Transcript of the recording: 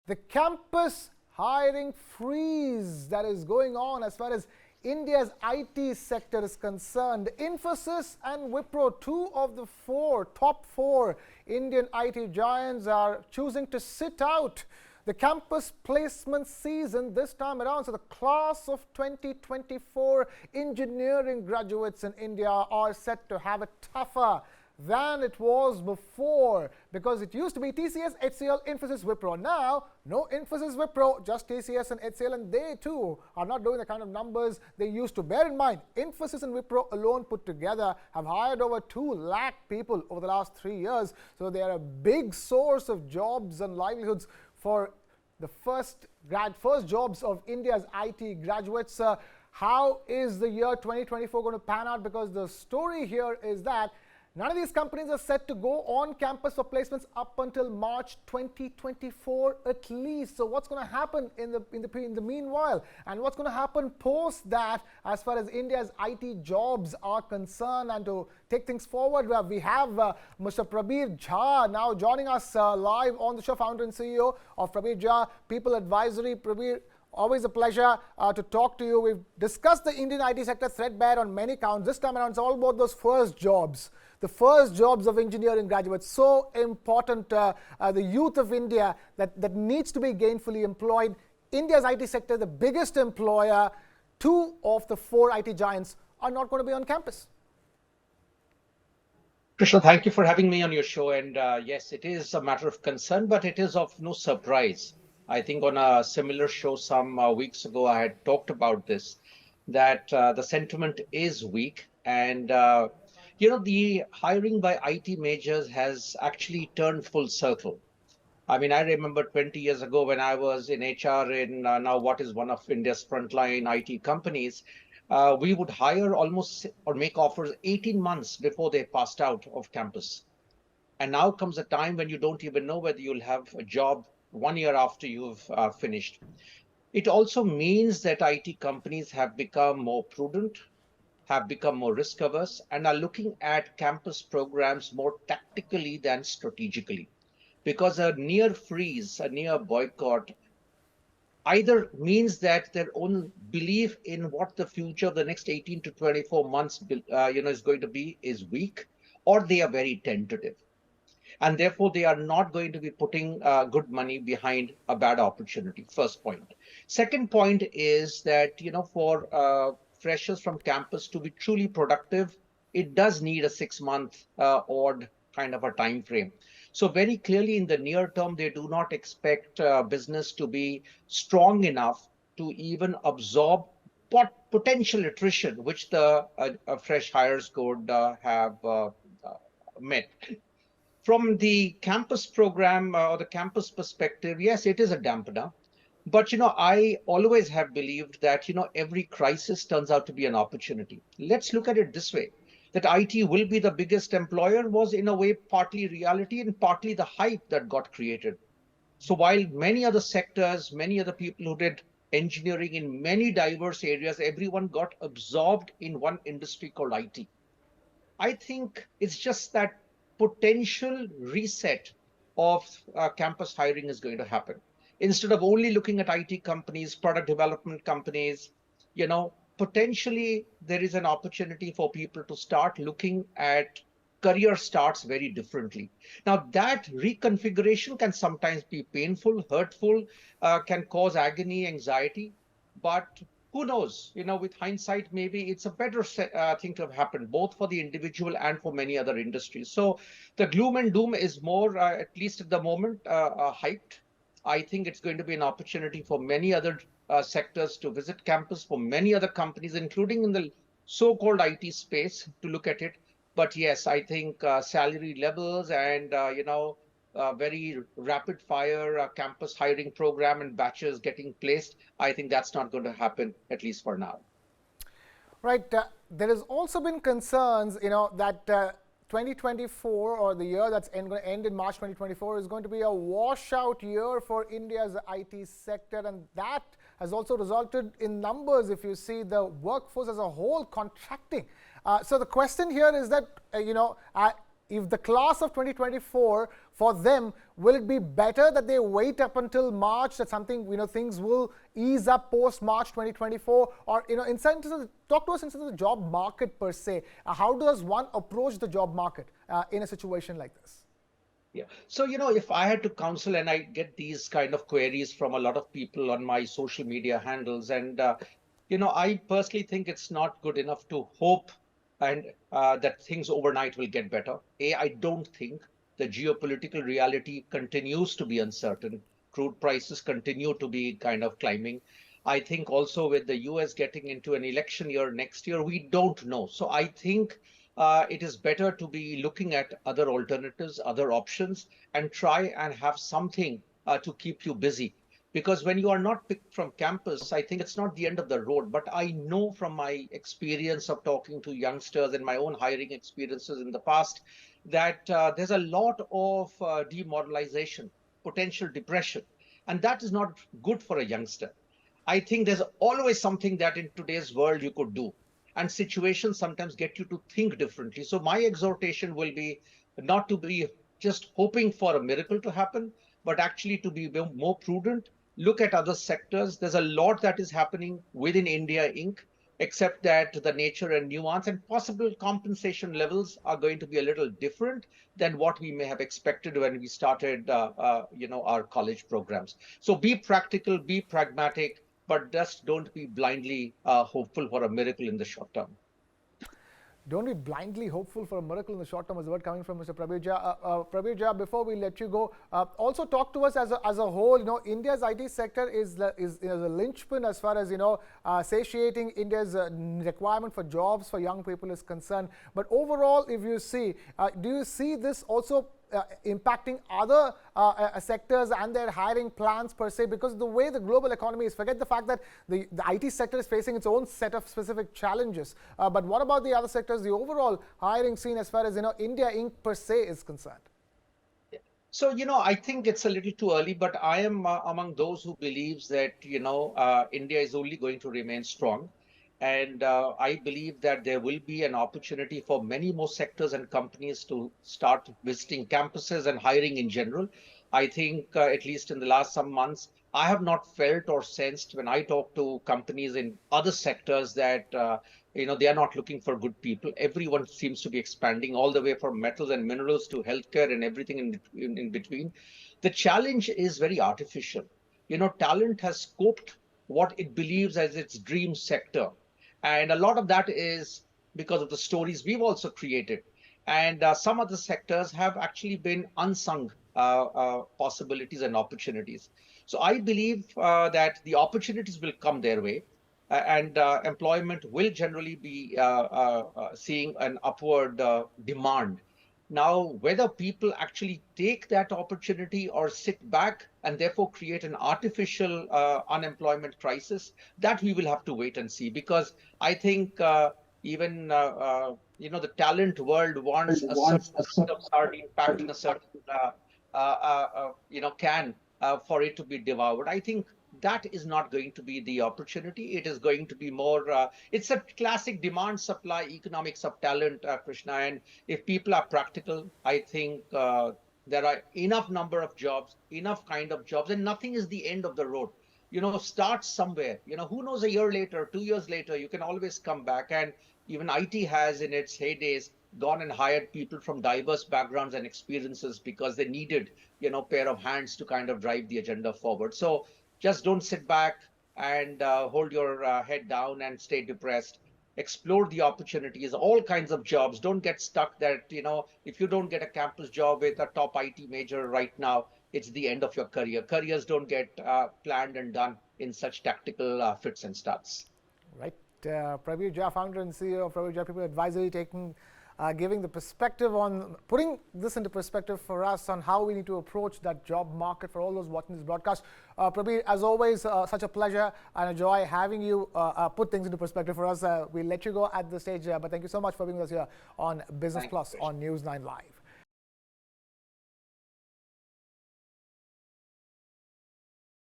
the campus hiring freeze that is going on as far as India's IT sector is concerned. Infosys and Wipro, two of the top four Indian IT giants, are choosing to sit out the campus placement season this time around. So the class of 2024 engineering graduates in India are set to have it tougher than it was before, because it used to be TCS, HCL, Infosys, Wipro. Now, no Infosys, Wipro, just TCS and HCL, and they too are not doing the kind of numbers they used to. Bear in mind, Infosys and Wipro alone put together have hired over 2 lakh people over the last 3 years. So they are a big source of jobs and livelihoods for the first jobs of India's IT graduates. How is the year 2024 going to pan out? Because the story here is that none of these companies are set to go on campus for placements up until March 2024 at least. So what's going to happen in the meanwhile, and what's going to happen post that as far as India's IT jobs are concerned? And to take things forward, we have Mr. Prabir Jha now joining us live on the show, founder and CEO of Prabir Jha People Advisory. Prabir, always a pleasure to talk to you. We've discussed the Indian IT sector threadbare on many counts. This time around, it's all about those first jobs. The first jobs of engineering graduates, so important, the youth of India that needs to be gainfully employed. India's IT sector, the biggest employer, 2 of the 4 IT giants are not going to be on campus. Krishna, thank you for having me on your show. And yes, it is a matter of concern, but it is of no surprise. I think on a similar show some weeks ago, I had talked about this, that the sentiment is weak. And the hiring by IT majors has actually turned full circle. I mean, I remember 20 years ago when I was in HR in now what is one of India's frontline IT companies, we would hire almost or make offers 18 months before they passed out of campus. And now comes a time when you don't even know whether you'll have a job 1 year after you've finished. It also means that IT companies have become more prudent, have become more risk averse, and are looking at campus programs more tactically than strategically. Because a near freeze, a near boycott, either means that their own belief in what the future of the next 18 to 24 months is going to be is weak, or they are very tentative. And therefore, they are not going to be putting good money behind a bad opportunity. First point. Second point is that, for freshers from campus to be truly productive, it does need a 6-month odd kind of a time frame. So very clearly in the near term, they do not expect business to be strong enough to even absorb potential attrition, which the fresh hires could have met. From the campus program or the campus perspective, yes, it is a dampener. But, I always have believed that, every crisis turns out to be an opportunity. Let's look at it this way, that IT will be the biggest employer was in a way partly reality and partly the hype that got created. So while many other sectors, many other people who did engineering in many diverse areas, everyone got absorbed in one industry called IT. I think it's just that potential reset of campus hiring is going to happen. Instead of only looking at IT companies, product development companies, potentially there is an opportunity for people to start looking at career starts very differently. Now, that reconfiguration can sometimes be painful, hurtful, can cause agony, anxiety, but who knows? With hindsight, maybe it's a better thing to have happened, both for the individual and for many other industries. So the gloom and doom is more, at least at the moment, hyped. I think it's going to be an opportunity for many other sectors to visit campus, for many other companies, including in the so-called IT space, to look at it. But yes, I think salary levels and, very rapid fire campus hiring program and batches getting placed, I think that's not going to happen, at least for now. Right. There has also been concerns, that 2024 or the year that's going to end in March 2024 is going to be a washout year for India's IT sector, and that has also resulted in numbers, if you see the workforce as a whole contracting. So the question here is that, if the class of 2024 for them, will it be better that they wait up until March, that something, things will ease up post March 2024, or talk to us in terms of the job market per se. How does one approach the job market in a situation like this? Yeah. So, if I had to counsel, and I get these kind of queries from a lot of people on my social media handles, and, I personally think it's not good enough to hope and that things overnight will get better. I don't think the geopolitical reality continues to be uncertain. Crude prices continue to be kind of climbing. I think also with the US getting into an election year next year, we don't know. So I think it is better to be looking at other alternatives, other options, and try and have something to keep you busy. Because when you are not picked from campus, I think it's not the end of the road. But I know from my experience of talking to youngsters and my own hiring experiences in the past that there's a lot of demoralization, potential depression, and that is not good for a youngster. I think there's always something that in today's world you could do. And situations sometimes get you to think differently. So my exhortation will be not to be just hoping for a miracle to happen, but actually to be more prudent, look at other sectors. There's a lot that is happening within India Inc., except that the nature and nuance and possible compensation levels are going to be a little different than what we may have expected when we started, our college programs. So be practical, be pragmatic, but just don't be blindly hopeful for a miracle in the short term. Don't be blindly hopeful for a miracle in the short term, is a word coming from Mr. Prabir Jha. Prabir Jha, before we let you go, also talk to us as a whole. India's IT sector is a linchpin as far as satiating India's requirement for jobs for young people is concerned. But overall, if you see, do you see this also impacting other sectors and their hiring plans per se? Because the way the global economy is, forget the fact that the IT sector is facing its own set of specific challenges. But what about the other sectors, the overall hiring scene as far as India Inc. per se is concerned? So, I think it's a little too early, but I am among those who believes that, India is only going to remain strong. And I believe that there will be an opportunity for many more sectors and companies to start visiting campuses and hiring in general. I think, at least in the last some months, I have not felt or sensed when I talk to companies in other sectors that, they are not looking for good people. Everyone seems to be expanding all the way from metals and minerals to healthcare and everything in between. The challenge is very artificial. Talent has scoped what it believes as its dream sector. And a lot of that is because of the stories we've also created. And some of the sectors have actually been unsung possibilities and opportunities. So I believe that the opportunities will come their way, and employment will generally be seeing an upward demand. Now, whether people actually take that opportunity or sit back and therefore create an artificial unemployment crisis, that we will have to wait and see. Because I think even the talent world wants a certain kind of sardine packed in a certain can for it to be devoured. I think that is not going to be the opportunity. It is going to be more, it's a classic demand supply economics of talent, Krishna. And if people are practical, I think there are enough number of jobs, enough kind of jobs, and nothing is the end of the road. Start somewhere. Who knows, a year later, 2 years later, you can always come back. And even IT has in its heydays gone and hired people from diverse backgrounds and experiences because they needed, pair of hands to kind of drive the agenda forward. So just don't sit back and hold your head down and stay depressed. Explore the opportunities, all kinds of jobs. Don't get stuck that, if you don't get a campus job with a top IT major right now, it's the end of your career. Careers don't get planned and done in such tactical fits and starts. Right. Prabir Jha, founder and CEO of Prabir Jha People Advisory, giving the perspective on, putting this into perspective for us on how we need to approach that job market for all those watching this broadcast. Prabir, as always, such a pleasure and a joy having you put things into perspective for us. We'll let you go at this stage, but thank you so much for being with us here on Business Plus on News 9 Live.